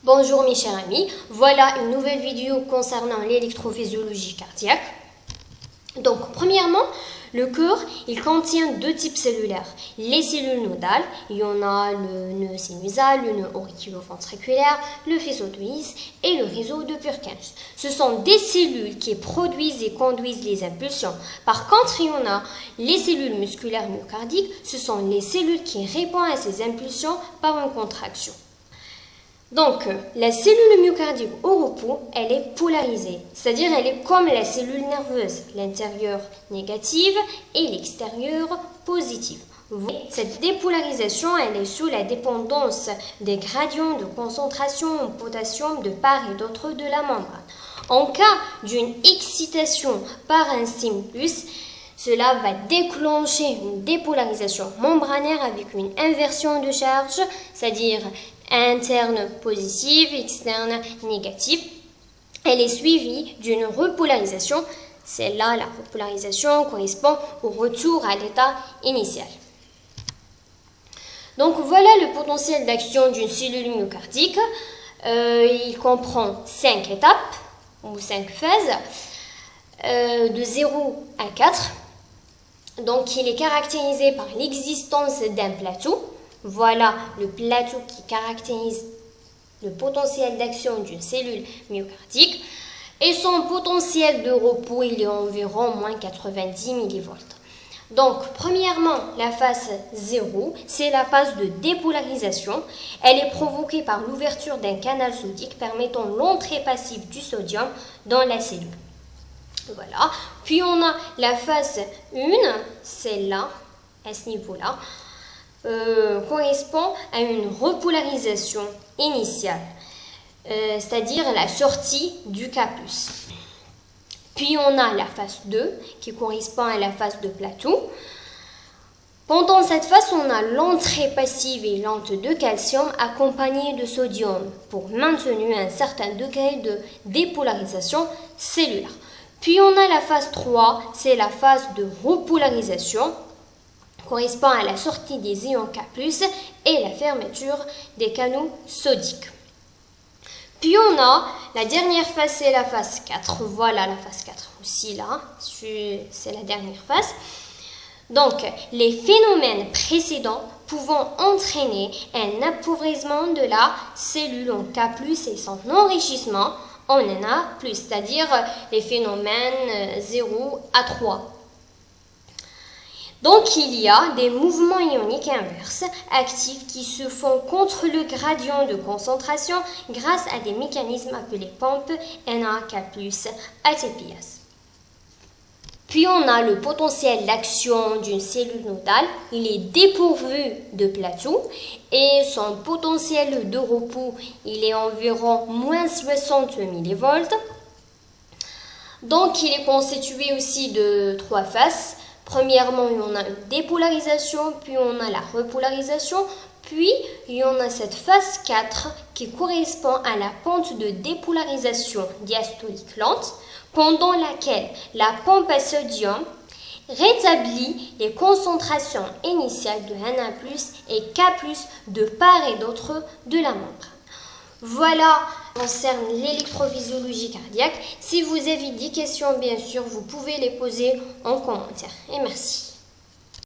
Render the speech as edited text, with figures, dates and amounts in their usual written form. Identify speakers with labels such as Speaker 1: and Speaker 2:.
Speaker 1: Bonjour mes chers amis, voilà une nouvelle vidéo concernant l'électrophysiologie cardiaque. Donc premièrement, le cœur, il contient deux types cellulaires. Les cellules nodales, il y en a le nœud sinusal, le nœud auriculoventriculaire, le faisceau de His et le réseau de Purkinje. Ce sont des cellules qui produisent et conduisent les impulsions. Par contre, il y en a les cellules musculaires myocardiques, ce sont les cellules qui répondent à ces impulsions par une contraction. Donc, la cellule myocardique au repos, elle est polarisée, c'est-à-dire elle est comme la cellule nerveuse, l'intérieur négative et l'extérieur positive. Cette dépolarisation, elle est sous la dépendance des gradients de concentration en potassium de part et d'autre de la membrane. En cas d'une excitation par un stimulus, cela va déclencher une dépolarisation membranaire avec une inversion de charge, c'est-à-dire interne positive, externe négative. Elle est suivie d'une repolarisation. Celle-là, la repolarisation correspond au retour à l'état initial. Donc voilà le potentiel d'action d'une cellule myocardique. Il comprend 5 étapes ou 5 phases de 0 à 4. Donc il est caractérisé par l'existence d'un plateau. Voilà le plateau qui caractérise le potentiel d'action d'une cellule myocardique. Et son potentiel de repos, il est environ moins 90 mV. Donc, premièrement, la phase 0, c'est la phase de dépolarisation. Elle est provoquée par l'ouverture d'un canal sodique permettant l'entrée passive du sodium dans la cellule. Voilà. Puis on a la phase 1, celle-là, à ce niveau-là. Correspond à une repolarisation initiale, c'est-à-dire la sortie du K+. Puis on a la phase 2 qui correspond à la phase de plateau. Pendant cette phase, on a l'entrée passive et lente de calcium accompagnée de sodium pour maintenir un certain degré de dépolarisation cellulaire. Puis on a la phase 3, c'est la phase de repolarisation, correspond à la sortie des ions K+, et la fermeture des canaux sodiques. Puis on a la dernière phase, c'est la phase 4. Voilà la phase 4 aussi là, c'est la dernière phase. Donc, les phénomènes précédents pouvant entraîner un appauvrissement de la cellule en K+, et son enrichissement en Na+, c'est-à-dire les phénomènes 0 à 3. Donc, il y a des mouvements ioniques inverses actifs qui se font contre le gradient de concentration grâce à des mécanismes appelés pompes NaK+, ATPase. Puis, on a le potentiel d'action d'une cellule nodale. Il est dépourvu de plateau et son potentiel de repos, il est environ moins 60 mV. Donc, il est constitué aussi de 3 phases. Premièrement, il y en a une dépolarisation, puis on a la repolarisation, puis il y en a cette phase 4 qui correspond à la pente de dépolarisation diastolique lente, pendant laquelle la pompe à sodium rétablit les concentrations initiales de Na+, et K+, de part et d'autre de la membrane. Voilà concerne l'électrophysiologie cardiaque. Si vous avez des questions, bien sûr, vous pouvez les poser en commentaire. Et merci.